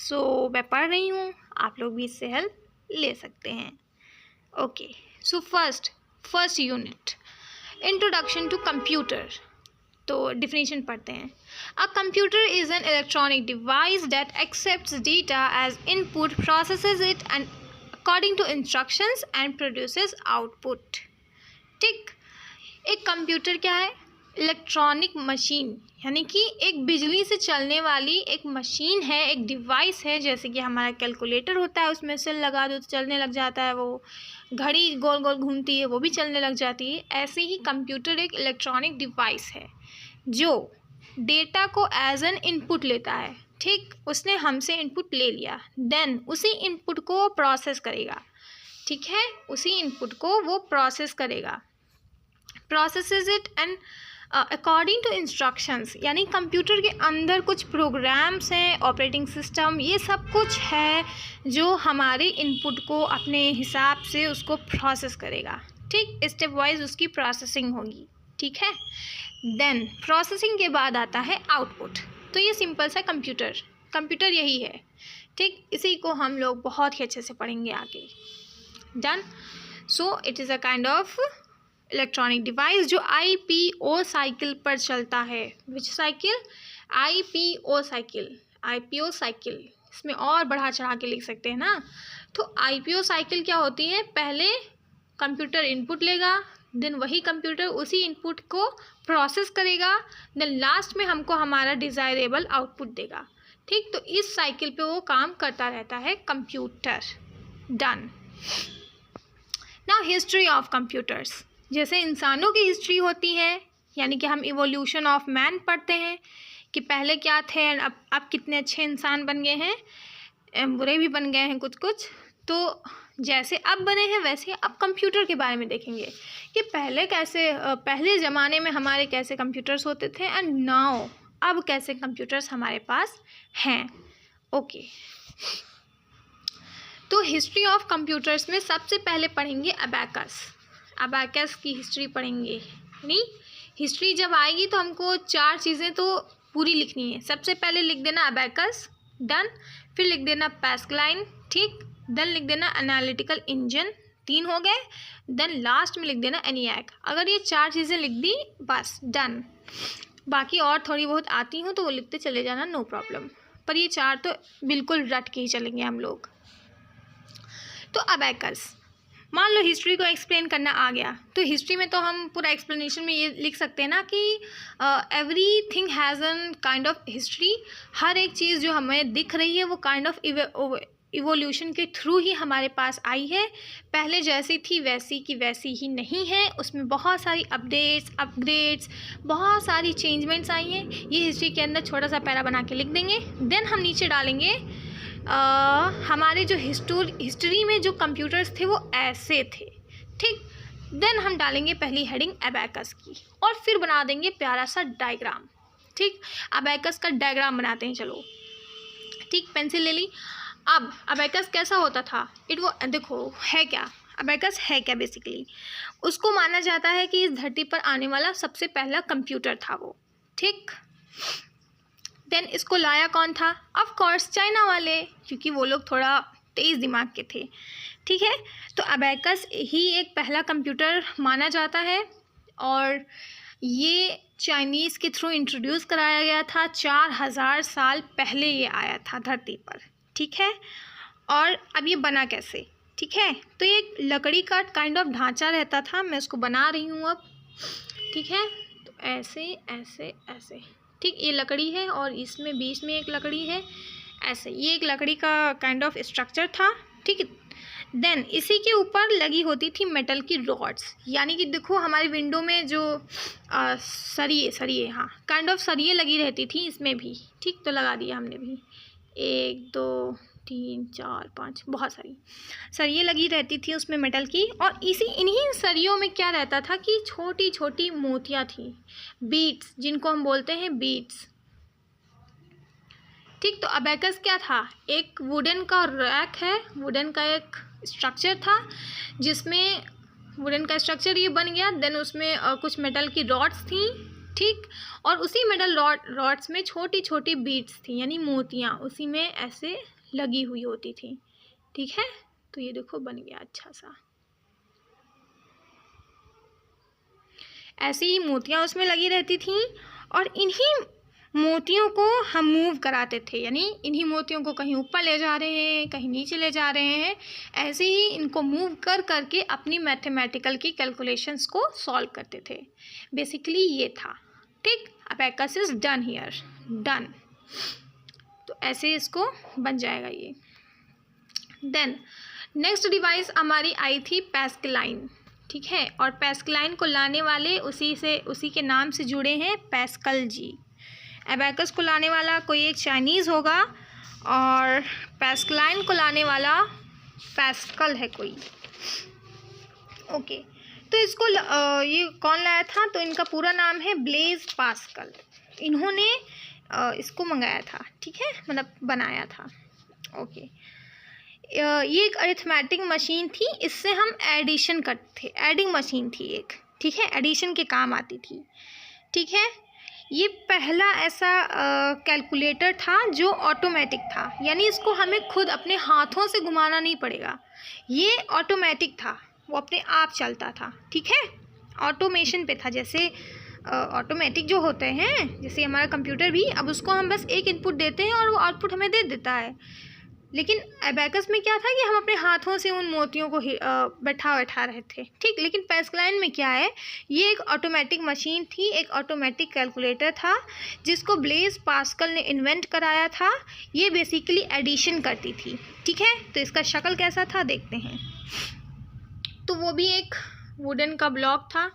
सो मैं पढ़ रही हूँ, आप लोग भी इससे हेल्प ले सकते हैं। Okay, so first unit, introduction to computer. तो डिफिनीशन पढ़ते हैं। A computer is an electronic device that accepts data as input, processes it and according to instructions and produces output. ठीक, एक कंप्यूटर क्या है? इलेक्ट्रॉनिक मशीन, यानी कि एक बिजली से चलने वाली एक मशीन है, एक डिवाइस है। जैसे कि हमारा कैलकुलेटर होता है, उसमें सेल लगा दो तो चलने लग जाता है, वो घड़ी गोल गोल घूमती है वो भी चलने लग जाती है। ऐसे ही कंप्यूटर एक इलेक्ट्रॉनिक डिवाइस है जो डेटा को एज एन इनपुट लेता है। ठीक, उसने हमसे इनपुट ले लिया, देन उसी इनपुट को प्रोसेस करेगा। ठीक है, उसी इनपुट को वो प्रोसेस करेगा, processes it and according to instructions, यानी कंप्यूटर के अंदर कुछ प्रोग्राम्स हैं, ऑपरेटिंग सिस्टम, ये सब कुछ है जो हमारे इनपुट को अपने हिसाब से उसको प्रोसेस करेगा। ठीक, स्टेप वाइज उसकी प्रोसेसिंग होगी। ठीक है, देन प्रोसेसिंग के बाद आता है आउटपुट। तो ये सिंपल सा कंप्यूटर यही है। ठीक, इसी को हम लोग बहुत ही अच्छे से पढ़ेंगे आगे। Done. So it is a kind of electronic device जो IPO साइकिल पर चलता है। विच साइकिल? IPO cycle. इसमें और बढ़ा चढ़ा के लिख सकते हैं ना। तो IPO साइकिल क्या होती है? पहले कंप्यूटर इनपुट लेगा, देन वही कंप्यूटर उसी इनपुट को प्रोसेस करेगा, देन लास्ट में हमको हमारा डिज़ायरेबल आउटपुट देगा। ठीक, तो इस साइकिल पे वो काम करता रहता है computer. Done. Now history of computers. जैसे इंसानों की हिस्ट्री होती है, यानी कि हम इवोल्यूशन ऑफ मैन पढ़ते हैं कि पहले क्या थे, अब कितने अच्छे इंसान बन गए हैं, बुरे भी बन गए हैं कुछ कुछ। तो जैसे अब बने हैं वैसे अब कंप्यूटर के बारे में देखेंगे कि पहले ज़माने में हमारे कैसे कंप्यूटर्स होते थे एंड नाउ अब कैसे कंप्यूटर्स हमारे पास हैं। ओके, तो हिस्ट्री ऑफ कंप्यूटर्स में सबसे पहले पढ़ेंगे अबैकस की हिस्ट्री पढ़ेंगे। यानी हिस्ट्री जब आएगी तो हमको 4 चीज़ें तो पूरी लिखनी है। सबसे पहले लिख देना अबैकस, डन। फिर लिख देना पैस्कलाइन, ठीक। देन लिख देना एनालिटिकल इंजन, 3 हो गए। देन लास्ट में लिख देना एनियाक। अगर ये 4 चीज़ें लिख दी बस डन। बाकी और थोड़ी बहुत आती हूँ तो वो लिखते चले जाना, नो प्रॉब्लम। पर ये 4 तो बिल्कुल रट के ही चलेंगे हम लोग। तो अबैकस, मान लो हिस्ट्री को एक्सप्लेन करना आ गया तो हिस्ट्री में तो हम पूरा एक्सप्लेनेशन में ये लिख सकते हैं ना कि everything has an kind of history. हर एक चीज़ जो हमें दिख रही है वो काइंड ऑफ इवोल्यूशन के थ्रू ही हमारे पास आई है। पहले जैसी थी वैसी की वैसी ही नहीं है, उसमें बहुत सारी अपग्रेड्स, बहुत सारी चेंजमेंट्स आई हैं। ये हिस्ट्री के अंदर छोटा सा पैरा बना के लिख देंगे। देन हम नीचे डालेंगे हमारे जो हिस्ट्री में जो कंप्यूटर्स थे वो ऐसे थे। ठीक, देन हम डालेंगे पहली हेडिंग अबैकस की और फिर बना देंगे प्यारा सा डायग्राम। ठीक, अबैकस का डायग्राम बनाते हैं, चलो। ठीक, पेंसिल ले ली। अब अबैकस कैसा होता था? देखो है क्या अबैकस है क्या बेसिकली? उसको माना जाता है कि इस धरती पर आने वाला सबसे पहला कंप्यूटर था वो। ठीक, देन इसको लाया कौन था? ऑफ कोर्स चाइना वाले, क्योंकि वो लोग थोड़ा तेज़ दिमाग के थे। ठीक है, तो अबैकस ही एक पहला कंप्यूटर माना जाता है और ये चाइनीज़ के थ्रू इंट्रोड्यूस कराया गया था। 4000 साल पहले ये आया था धरती पर। ठीक है, और अब ये बना कैसे? ठीक है, तो ये एक लकड़ी का काइंड ऑफ ढांचा रहता था, मैं उसको बना रही हूँ अब। ठीक है, तो ऐसे ऐसे ऐसे। ठीक, ये लकड़ी है और इसमें बीच में एक लकड़ी है, ऐसे ये एक लकड़ी का काइंड ऑफ स्ट्रक्चर था। ठीक है, देन इसी के ऊपर लगी होती थी मेटल की रॉड्स, यानी कि देखो हमारी विंडो में जो सरिये हाँ काइंड ऑफ सरिये लगी रहती थी, इसमें भी। ठीक, तो लगा दिया हमने भी, 1 2 3 4 5 बहुत सारी सरिये लगी रहती थी उसमें मेटल की। और इन्हीं सरियों में क्या रहता था कि छोटी छोटी मोतियाँ थी, बीट्स, जिनको हम बोलते हैं बीट्स। ठीक, तो अबैकस क्या था? एक वुडन का रैक है, वुडन का एक स्ट्रक्चर था जिसमें वुडन का स्ट्रक्चर ये बन गया। देन उसमें कुछ मेटल की रॉड्स थी, ठीक। और उसी मेटल रॉड्स में छोटी छोटी बीड्स थी, यानी मोतियाँ उसी में ऐसे लगी हुई होती थी। ठीक है, तो ये देखो बन गया अच्छा सा, ऐसी ही मोतियाँ उसमें लगी रहती थी। और इन्हीं मोतियों को हम मूव कराते थे, यानी इन्हीं मोतियों को कहीं ऊपर ले जा रहे हैं, कहीं नीचे ले जा रहे हैं, ऐसे ही इनको मूव कर करके अपनी मैथमेटिकल की कैलकुलेशंस को सॉल्व करते थे। बेसिकली ये था। ठीक, abacus is done here, done. तो ऐसे इसको बन जाएगा ये। देन नेक्स्ट डिवाइस हमारी आई थी पैस्कलाइन। ठीक है, और पैस्कलाइन को लाने वाले उसी के नाम से जुड़े हैं पैस्कल जी। अबैकस को लाने वाला कोई एक चाइनीज़ होगा और पैस्कलाइन को लाने वाला पैस्कल है कोई। ओके, तो इसको ये कौन लाया था? तो इनका पूरा नाम है ब्लेज पास्कल। इन्होंने इसको मंगाया था, ठीक है, मतलब बनाया था। ओके, ये एक अरिथमेटिक मशीन थी, इससे हम एडिशन करते थे, एडिंग मशीन थी एक। ठीक है, एडिशन के काम आती थी। ठीक है, ये पहला ऐसा कैलकुलेटर था जो ऑटोमेटिक था, यानी इसको हमें खुद अपने हाथों से घुमाना नहीं पड़ेगा, ये ऑटोमेटिक था, वो अपने आप चलता था। ठीक है, ऑटोमेशन पे था, जैसे ऑटोमेटिक जो होते हैं, जैसे हमारा कंप्यूटर भी, अब उसको हम बस एक इनपुट देते हैं और वो आउटपुट हमें दे देता है। लेकिन अबैकस में क्या था कि हम अपने हाथों से उन मोतियों को बैठा रहे थे। ठीक, लेकिन पैस्कलाइन में क्या है, ये एक ऑटोमेटिक मशीन थी, एक ऑटोमेटिक कैलकुलेटर था जिसको ब्लेज पास्कल ने इन्वेंट कराया था। ये बेसिकली एडिशन करती थी। ठीक है, तो इसका शक्ल कैसा था देखते हैं। तो वो भी एक वुडन का ब्लॉक था।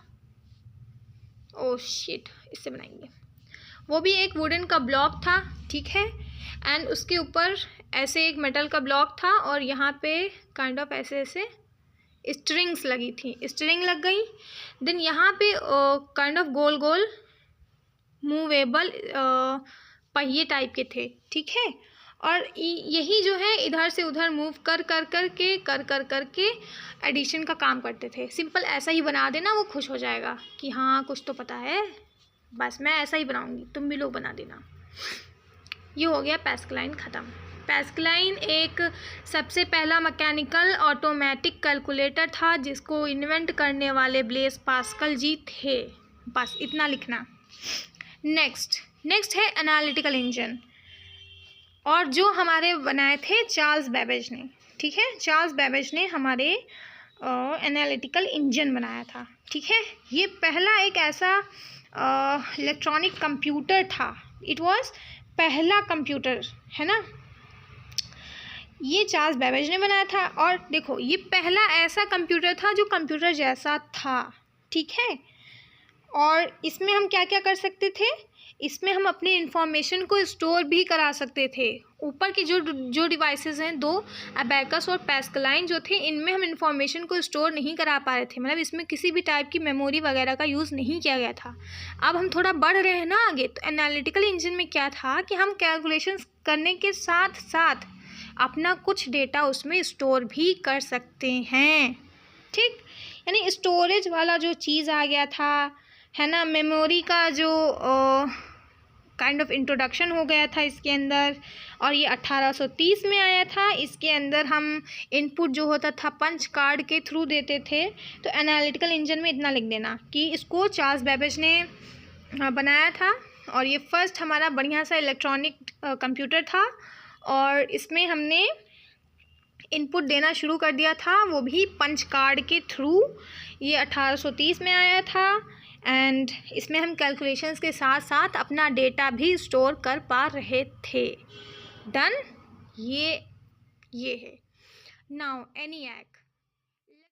ओह शिट, इससे बनाएंगे। वो भी एक वुडन का ब्लॉक था। ठीक है, एंड उसके ऊपर ऐसे एक मेटल का ब्लॉक था और यहाँ पे काइंड ऑफ ऐसे स्ट्रिंग्स लगी थी, स्ट्रिंग लग गई। देन यहाँ पे kind of goal goal movable पहिए टाइप के थे। ठीक है, और यही जो है इधर से उधर मूव कर के एडिशन का काम करते थे। सिंपल ऐसा ही बना देना, वो खुश हो जाएगा कि हाँ कुछ तो पता है, बस मैं ऐसा ही बनाऊंगी, तुम भी लोग बना देना। ये हो गया पैस्कलाइन ख़त्म। पैस्कलाइन एक सबसे पहला मैकेनिकल ऑटोमेटिक कैलकुलेटर था जिसको इन्वेंट करने वाले ब्लेज पास्कल जी थे। बस इतना लिखना। नेक्स्ट है एनालिटिकल इंजन, और जो हमारे बनाए थे चार्ल्स बेबेज ने। ठीक है, चार्ल्स बेबेज ने हमारे एनालिटिकल इंजन बनाया था। ठीक है, ये पहला एक ऐसा इलेक्ट्रॉनिक कंप्यूटर था, इट वाज पहला कंप्यूटर, है ना, ये चार्ल्स बेबेज ने बनाया था। और देखो, ये पहला ऐसा कंप्यूटर था जो कंप्यूटर जैसा था। ठीक है, और इसमें हम क्या क्या कर सकते थे, इसमें हम अपनी इंफॉर्मेशन को स्टोर भी करा सकते थे। ऊपर की जो डिवाइसेस हैं, दो अबैकस और पैस्कलाइन जो थे, इनमें हम इंफॉर्मेशन को स्टोर नहीं करा पा रहे थे, मतलब इसमें किसी भी टाइप की मेमोरी वगैरह का यूज़ नहीं किया गया था। अब हम थोड़ा बढ़ रहे हैं ना आगे, तो एनालिटिकल इंजन में क्या था कि हम कैलकुलेशंस करने के साथ साथ अपना कुछ डेटा उसमें स्टोर भी कर सकते हैं। ठीक, यानी स्टोरेज वाला जो चीज़ आ गया था, है ना, मेमोरी का जो काइंड ऑफ इंट्रोडक्शन हो गया था इसके अंदर, और ये 1830 में आया था। इसके अंदर हम इनपुट जो होता था पंच कार्ड के थ्रू देते थे। तो एनालिटिकल इंजन में इतना लिख देना कि इसको चार्ल्स बेबेज ने बनाया था, और ये फर्स्ट हमारा बढ़िया सा इलेक्ट्रॉनिक कंप्यूटर था, और इसमें हमने इनपुट देना शुरू कर दिया था, वो भी पंच कार्ड के थ्रू। ये 1830 में आया था, एंड इसमें हम कैलकुलेशंस के साथ साथ अपना डेटा भी स्टोर कर पा रहे थे। डन, ये है। Now ENIAC.